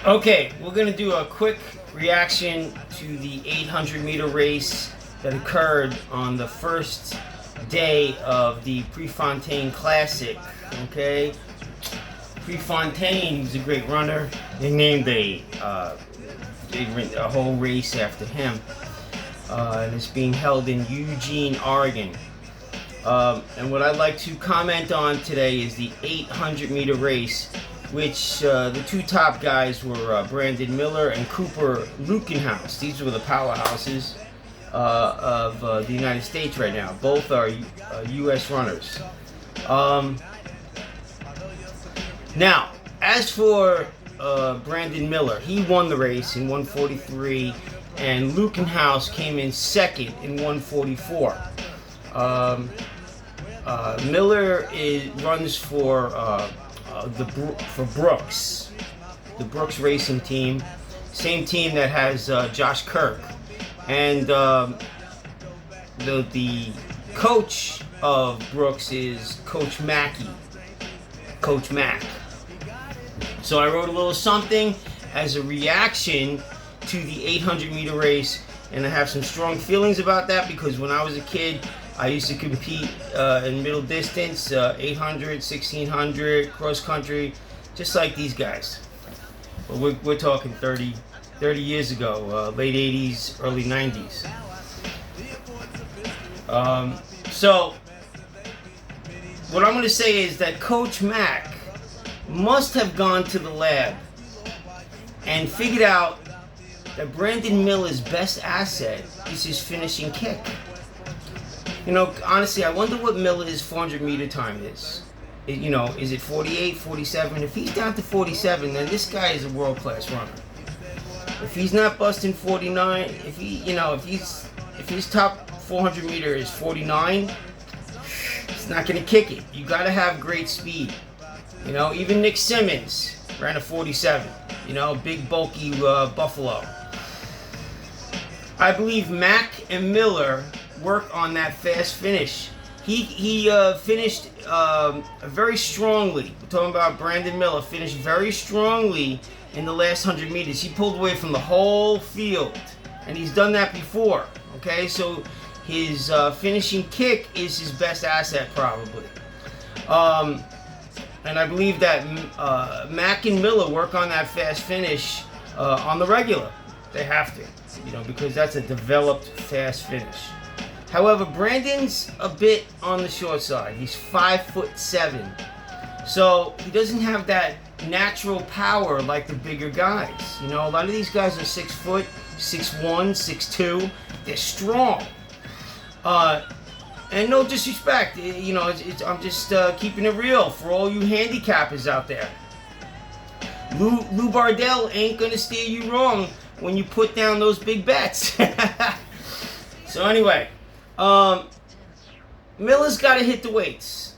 Okay, we're going to do a quick reaction to the 800-meter race that occurred on the first day of the Prefontaine Classic. Okay, Prefontaine was a great runner. They named a whole race after him, and it's being held in Eugene, Oregon. And what I'd like to comment on today is the 800-meter race, which the two top guys were Brandon Miller and Cooper Lutkenhaus. These were the powerhouses of the United States right now. Both are U.S. runners. Now, as for Brandon Miller, he won the race in 1:43, and Lutkenhaus came in second in 1:44. Miller runs for Brooks, the Brooks racing team, same team that has Josh Kirk, and the coach of Brooks is Coach Mack. So I wrote a little something as a reaction to the 800-meter race, and I have some strong feelings about that because when I was a kid, I used to compete in middle distance, 800, 1600, cross country, just like these guys. But we're talking 30 years ago, late 80s, early 90s. So what I'm going to say is that Coach Mack must have gone to the lab and figured out that Brandon Miller's best asset is his finishing kick. You know, honestly, I wonder what Miller's 400-meter time is. Is it 48, 47? If he's down to 47, then this guy is a world-class runner. If he's not busting 49, if his top 400 meter is 49, it's not gonna kick it. You gotta have great speed. Even Nick Simmons ran a 47. Big bulky Buffalo. I believe Mack and Miller work on that fast finish. He finished very strongly. We're talking about Brandon Miller. Finished very strongly in the last 100 meters. He pulled away from the whole field, and he's done that before. Okay, so his finishing kick is his best asset probably. And I believe that Mack and Miller work on that fast finish on the regular. They have to, because that's a developed fast finish. However, Brandon's a bit on the short side. He's 5'7", so he doesn't have that natural power like the bigger guys. A lot of these guys are 6 foot, 6'1", 6'2". They're strong. And no disrespect, I'm just keeping it real for all you handicappers out there. Lou Bardell ain't gonna steer you wrong when you put down those big bets. So anyway. Miller's got to hit the weights,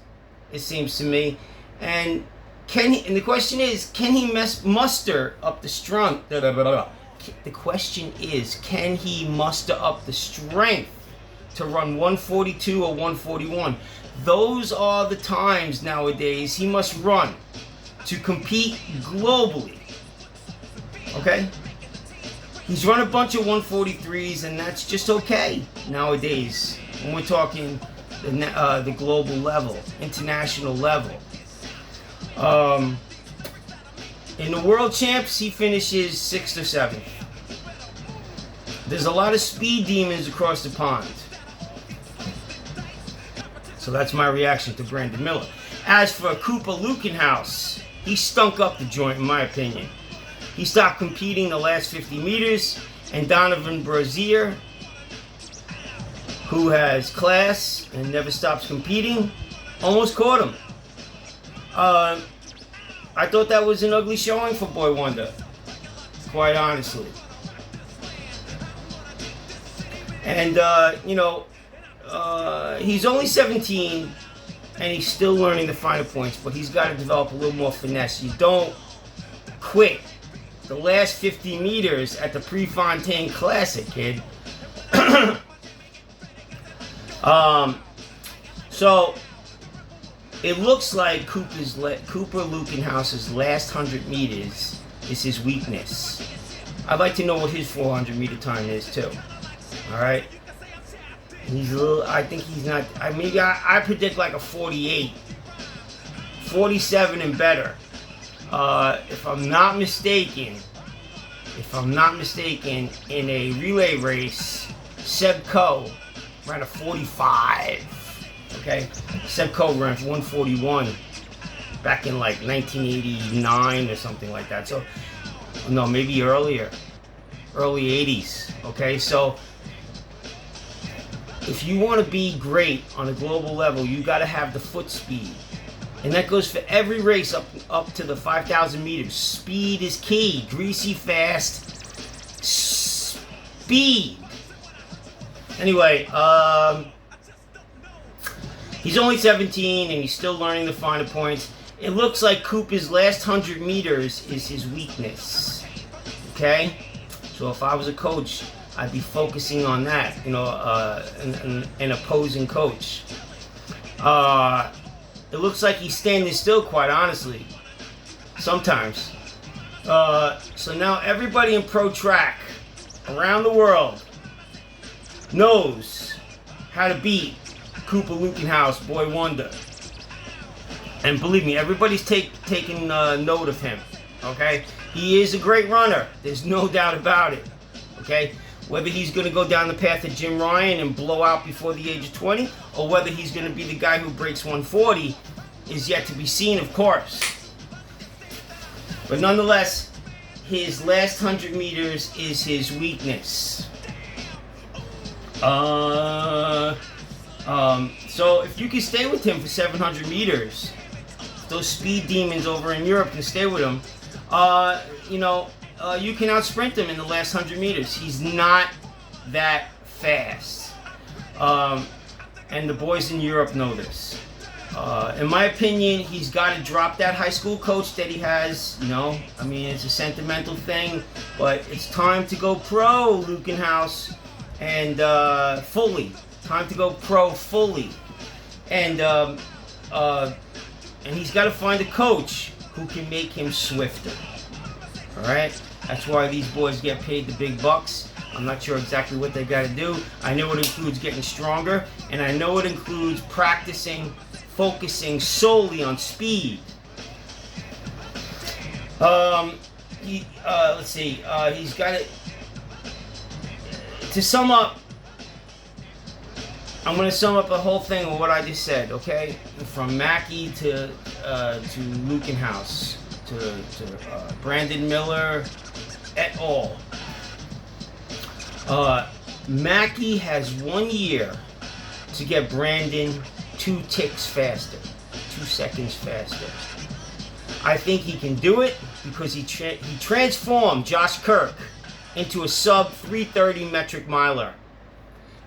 it seems to me, and the question is, can he muster up the strength? The question is, can he muster up the strength to run 142 or 141? Those are the times nowadays he must run to compete globally. Okay? He's run a bunch of 143s, and that's just okay nowadays when we're talking the global level, international level. In the World Champs, he finishes 6th or 7th. There's a lot of speed demons across the pond. So that's my reaction to Brandon Miller. As for Cooper Lutkenhaus, he stunk up the joint in my opinion. He stopped competing the last 50 meters, and Donovan Brazier, who has class and never stops competing, almost caught him. I thought that was an ugly showing for Boy Wonder, quite honestly. And, he's only 17, and he's still learning the finer points, but he's got to develop a little more finesse. You don't quit the last 50 meters at the Prefontaine Classic, kid. So it looks like Cooper Lutkenhaus's last 100 meters is his weakness. I'd like to know what his 400 meter time is too. All right. He's a little, I think he's not, I predict like a 48, 47 and better. If I'm not mistaken, in a relay race, Seb Coe ran a 45. Okay, Seb Coe ran 141 back in like 1989 or something like that. So, no, maybe earlier, early 80s. Okay, so if you want to be great on a global level, you got to have the foot speed. And that goes for every race up to the 5,000 meters. Speed is key. Greasy fast. Speed. Anyway, he's only 17 and he's still learning the finer points. It looks like Cooper's last 100 meters is his weakness. Okay? So if I was a coach, I'd be focusing on that, an opposing coach. It looks like he's standing still, quite honestly. Sometimes. So now everybody in pro track around the world knows how to beat Cooper Lutkenhaus, Boy Wonder. And believe me, everybody's taking note of him. Okay? He is a great runner. There's no doubt about it. Okay? Whether he's going to go down the path of Jim Ryan and blow out before the age of 20, or whether he's going to be the guy who breaks 140 is yet to be seen, of course. But nonetheless, his last 100 meters is his weakness. So if you can stay with him for 700 meters, those speed demons over in Europe can stay with him, you can out-sprint him in the last 100 meters. He's not that fast. And the boys in Europe know this. In my opinion, he's got to drop that high school coach that he has. It's a sentimental thing, but it's time to go pro, Lutkenhaus, and fully. Time to go pro fully. And he's got to find a coach who can make him swifter. All right? That's why these boys get paid the big bucks. I'm not sure exactly what they got to do. I know it includes getting stronger, and I know it includes focusing solely on speed. Let's see. He's got it. To sum up, I'm going to sum up the whole thing with what I just said. Okay, from Mackey to Lutkenhaus to Brandon Miller et al. Mackey has 1 year to get Brandon 2 ticks faster, 2 seconds faster. I think he can do it because he transformed Josh Kirk into a sub 330 metric miler.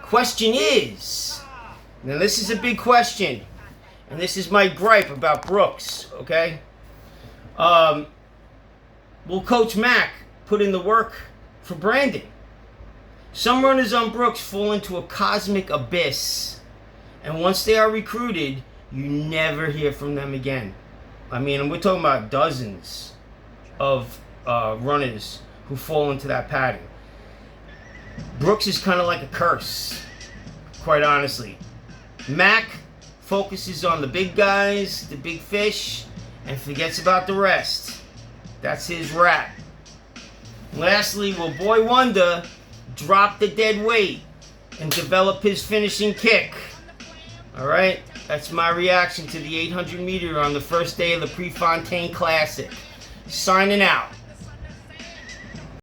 Question is, now this is a big question, and this is my gripe about Brooks, okay? Will Coach Mack put in the work for Brandon? Some runners on Brooks fall into a cosmic abyss, and once they are recruited, you never hear from them again. We're talking about dozens of runners who fall into that pattern. Brooks is kind of like a curse, quite honestly. Mack focuses on the big guys, the big fish, and forgets about the rest. That's his rap. Lastly, will Boy Wonder drop the dead weight and develop his finishing kick? Alright, that's my reaction to the 800 meter on the first day of the Prefontaine Classic. Signing out.